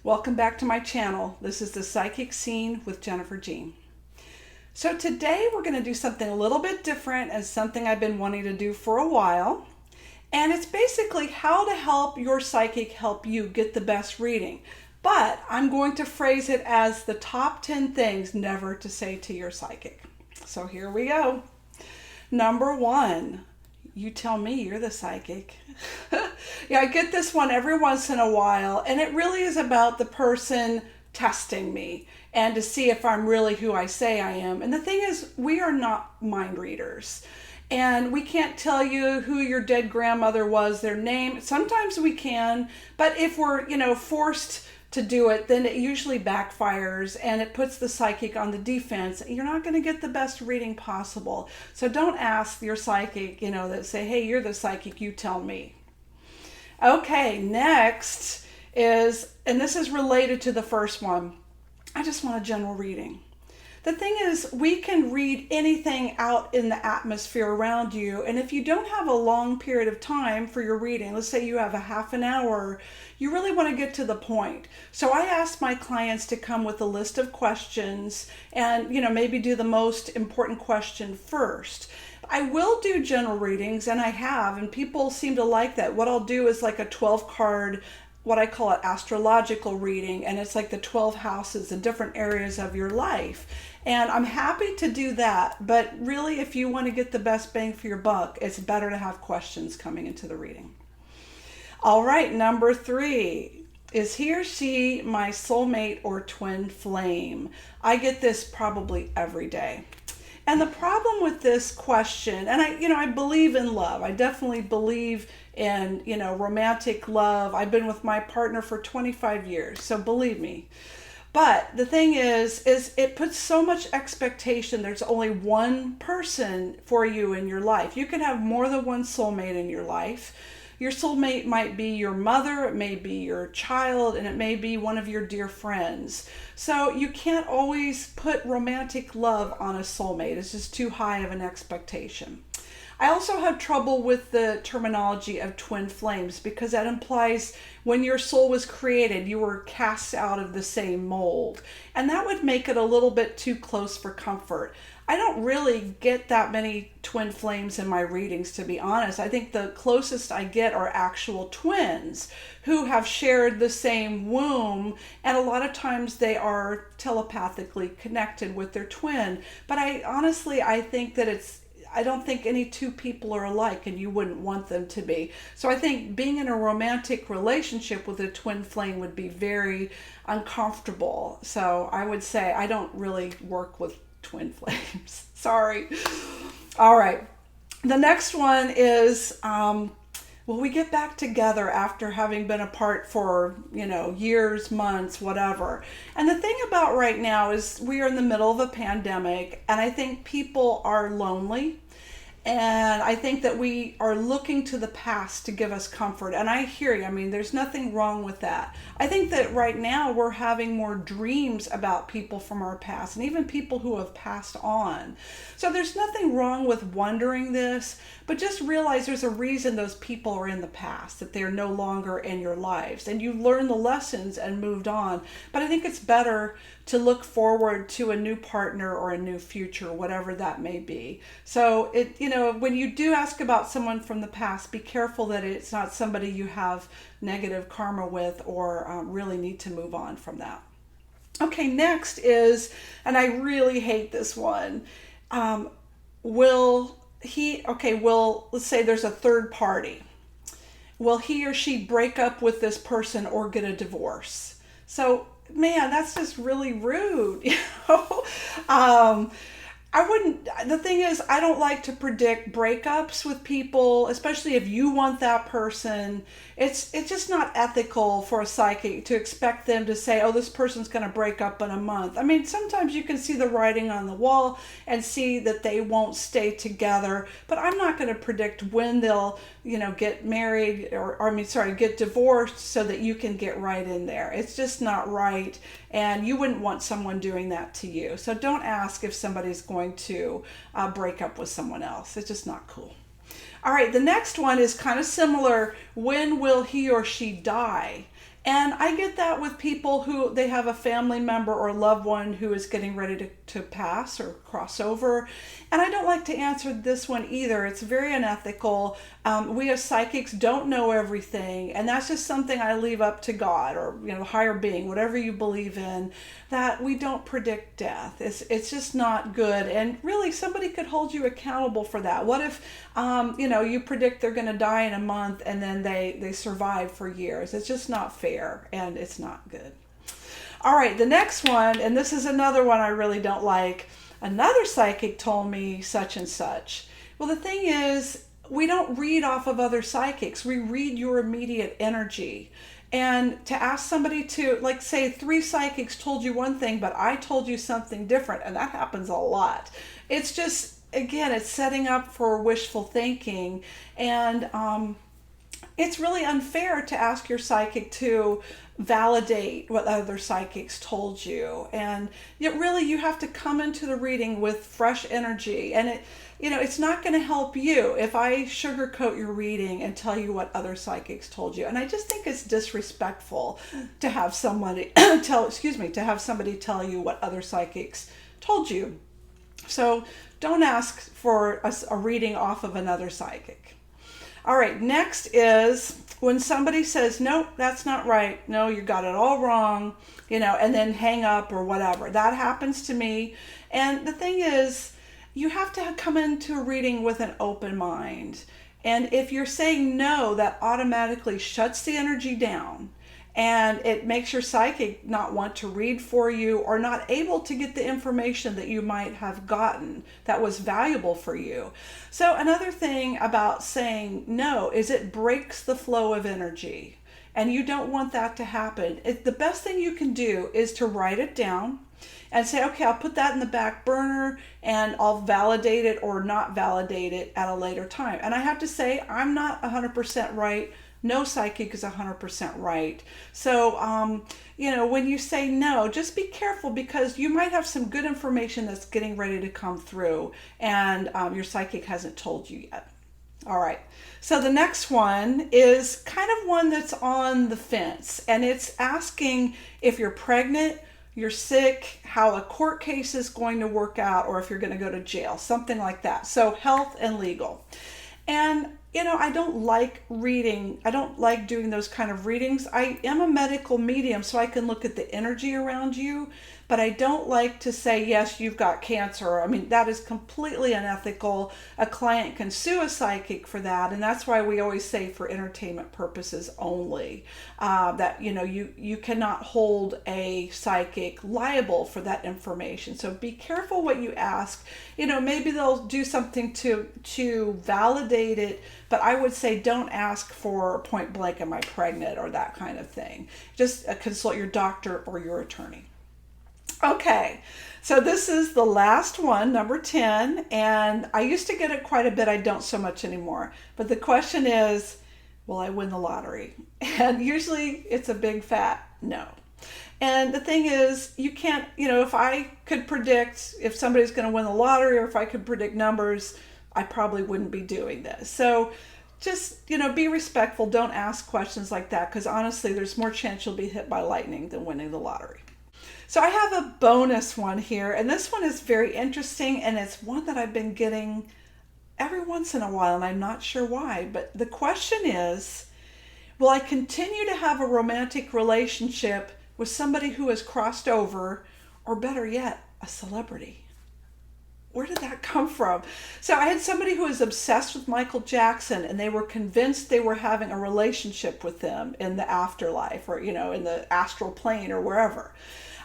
Welcome back to my channel. This is the Psychic Scene with Jennifer Jean. So today we're going to do something a little bit different and something I've been wanting to do for a while. And it's basically how to help your psychic help you get the best reading. But I'm going to phrase it as the top 10 things never to say to your psychic. So here we go. Number 1. You tell me you're the psychic. Yeah, I get this one every once in a while, and it really is about the person testing me and to see if I'm really who I say I am. And the thing is, we are not mind readers. And we can't tell you who your dead grandmother was, their name. Sometimes we can, but if we're, forced to do it, then it usually backfires and it puts the psychic on the defense. You're not going to get the best reading possible. So don't ask your psychic, that say, hey, you're the psychic, you tell me. Okay, next is, and this is related to the first one, I just want a general reading. The thing is, we can read anything out in the atmosphere around you, and if you don't have a long period of time for your reading, let's say you have a half an hour, you really want to get to the point. So I ask my clients to come with a list of questions and, maybe do the most important question first. I will do general readings, and I have, and people seem to like that. What I'll do is like a 12 card, what I call an astrological reading, and it's like the 12 houses, the different areas of your life. And I'm happy to do that, but really if you want to get the best bang for your buck, it's better to have questions coming into the reading. All right, number 3. Is he or she my soulmate or twin flame? I get this probably every day. And the problem with this question, and I believe in love. I definitely believe in, romantic love. I've been with my partner for 25 years, so believe me. But the thing is it puts so much expectation. There's only one person for you in your life. You can have more than one soulmate in your life. Your soulmate might be your mother, it may be your child, and it may be one of your dear friends. So you can't always put romantic love on a soulmate. It's just too high of an expectation. I also have trouble with the terminology of twin flames because that implies when your soul was created, you were cast out of the same mold. And that would make it a little bit too close for comfort. I don't really get that many twin flames in my readings, to be honest. I think the closest I get are actual twins who have shared the same womb, and a lot of times they are telepathically connected with their twin. But I think that I don't think any two people are alike, and you wouldn't want them to be. So I think being in a romantic relationship with a twin flame would be very uncomfortable. So I would say I don't really work with twin flames. Sorry. All right. The next one is, will we get back together after having been apart for, years, months, whatever? And the thing about right now is we are in the middle of a pandemic, and I think people are lonely. And I think that we are looking to the past to give us comfort. And I hear you. There's nothing wrong with that. I think that right now we're having more dreams about people from our past and even people who have passed on. So there's nothing wrong with wondering this, but just realize there's a reason those people are in the past, that they're no longer in your lives. And you've learned the lessons and moved on. But I think it's better to look forward to a new partner or a new future, whatever that may be. So when you do ask about someone from the past, be careful that it's not somebody you have negative karma with or really need to move on from that. Okay, next is, and I really hate this one, let's say there's a third party. Will he or she break up with this person or get a divorce? So, man, that's just really rude, the thing is, I don't like to predict breakups with people, especially if you want that person. It's just not ethical for a psychic to expect them to say, oh, this person's going to break up in a month. Sometimes you can see the writing on the wall and see that they won't stay together, but I'm not going to predict when they'll, get married get divorced so that you can get right in there. It's just not right. And you wouldn't want someone doing that to you. So don't ask if somebody's going to break up with someone else. It's just not cool. All right, the next one is kind of similar. When will he or she die? And I get that with people who they have a family member or loved one who is getting ready to pass or cross over. And I don't like to answer this one either. It's very unethical. We as psychics don't know everything. And that's just something I leave up to God or, higher being, whatever you believe in, that we don't predict death. It's just not good. And really, somebody could hold you accountable for that. What if, you predict they're going to die in a month and then they survive for years? It's just not fair and it's not good. All right, the next one, and this is another one I really don't like. Another psychic told me such and such. Well, the thing is, we don't read off of other psychics. We read your immediate energy. And to ask somebody to, like, say 3 psychics told you one thing, but I told you something different, and that happens a lot. It's just, again, it's setting up for wishful thinking. And it's really unfair to ask your psychic to validate what other psychics told you. And you have to come into the reading with fresh energy. And it's not going to help you if I sugarcoat your reading and tell you what other psychics told you. And I just think it's disrespectful to have somebody to have somebody tell you what other psychics told you. So don't ask for a reading off of another psychic. All right, next is when somebody says, nope, that's not right. No, you got it all wrong, and then hang up or whatever. That happens to me. And the thing is, you have to come into a reading with an open mind. And if you're saying no, that automatically shuts the energy down. And it makes your psychic not want to read for you or not able to get the information that you might have gotten that was valuable for you. So another thing about saying no is it breaks the flow of energy. And you don't want that to happen. The best thing you can do is to write it down and say, okay, I'll put that in the back burner and I'll validate it or not validate it at a later time. And I have to say, I'm not 100% right. No psychic is 100% right. So, when you say no, just be careful because you might have some good information that's getting ready to come through and your psychic hasn't told you yet. All right. So the next one is kind of one that's on the fence, and it's asking if you're pregnant, you're sick, how a court case is going to work out, or if you're going to go to jail, something like that. So health and legal. And I don't like reading. I don't like doing those kind of readings. I am a medical medium, so I can look at the energy around you, but I don't like to say, yes, you've got cancer. I mean, that is completely unethical. A client can sue a psychic for that, and that's why we always say for entertainment purposes only, that, you cannot hold a psychic liable for that information. So be careful what you ask. Maybe they'll do something to validate it, but I would say don't ask for point blank, am I pregnant, or that kind of thing. Just consult your doctor or your attorney. Okay, so this is the last one, number 10, and I used to get it quite a bit. I don't so much anymore. But the question is, will I win the lottery? And usually it's a big fat no. And the thing is, you can't, if I could predict if somebody's going to win the lottery or if I could predict numbers, I probably wouldn't be doing this. So just, be respectful. Don't ask questions like that because honestly, there's more chance you'll be hit by lightning than winning the lottery. So I have a bonus one here, and this one is very interesting, and it's one that I've been getting every once in a while, and I'm not sure why. But the question is, will I continue to have a romantic relationship with somebody who has crossed over, or better yet, a celebrity? Where did that come from? So I had somebody who was obsessed with Michael Jackson, and they were convinced they were having a relationship with him in the afterlife or, in the astral plane or wherever.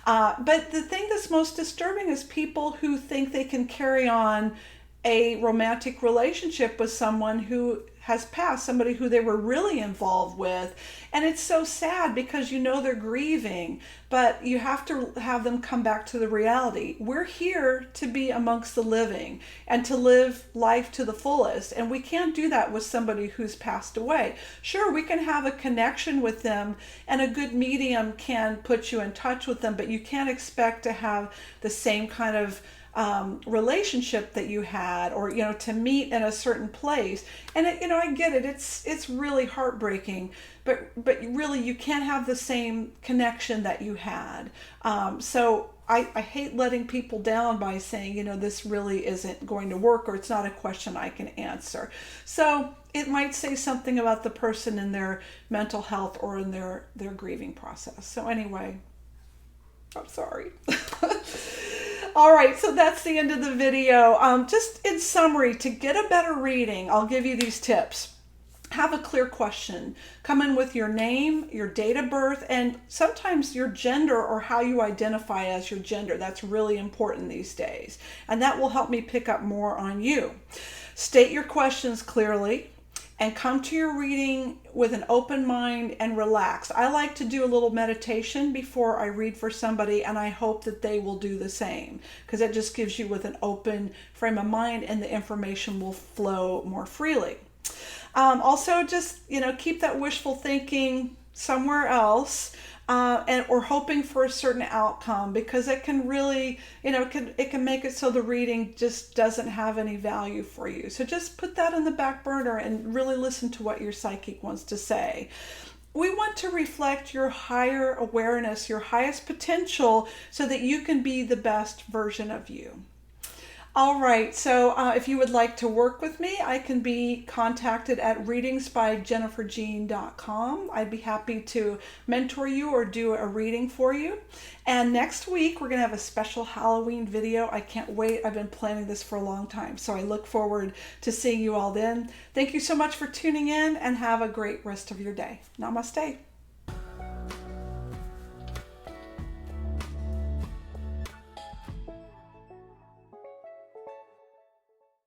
But the thing that's most disturbing is people who think they can carry on a romantic relationship with someone who has passed, somebody who they were really involved with. And it's so sad because they're grieving, but you have to have them come back to the reality. We're here to be amongst the living and to live life to the fullest. And we can't do that with somebody who's passed away. Sure, we can have a connection with them and a good medium can put you in touch with them, but you can't expect to have the same kind of relationship that you had, or to meet in a certain place. And I get it, it's really heartbreaking, but really you can't have the same connection that you had. So I hate letting people down by saying, this really isn't going to work, or it's not a question I can answer. So it might say something about the person in their mental health or in their grieving process. So anyway, I'm sorry. All right, so that's the end of the video. Just in summary, to get a better reading, I'll give you these tips. Have a clear question. Come in with your name, your date of birth, and sometimes your gender, or how you identify as your gender. That's really important these days. And that will help me pick up more on you. State your questions clearly and come to your reading with an open mind and relax. I like to do a little meditation before I read for somebody, and I hope that they will do the same, because it just gives you with an open frame of mind, and the information will flow more freely. Also, just keep that wishful thinking somewhere else, or hoping for a certain outcome, because it can really, it can make it so the reading just doesn't have any value for you. So just put that in the back burner and really listen to what your psychic wants to say. We want to reflect your higher awareness, your highest potential, so that you can be the best version of you. All right, so if you would like to work with me, I can be contacted at readingsbyjenniferjean.com. I'd be happy to mentor you or do a reading for you. And next week, we're going to have a special Halloween video. I can't wait. I've been planning this for a long time, so I look forward to seeing you all then. Thank you so much for tuning in, and have a great rest of your day. Namaste.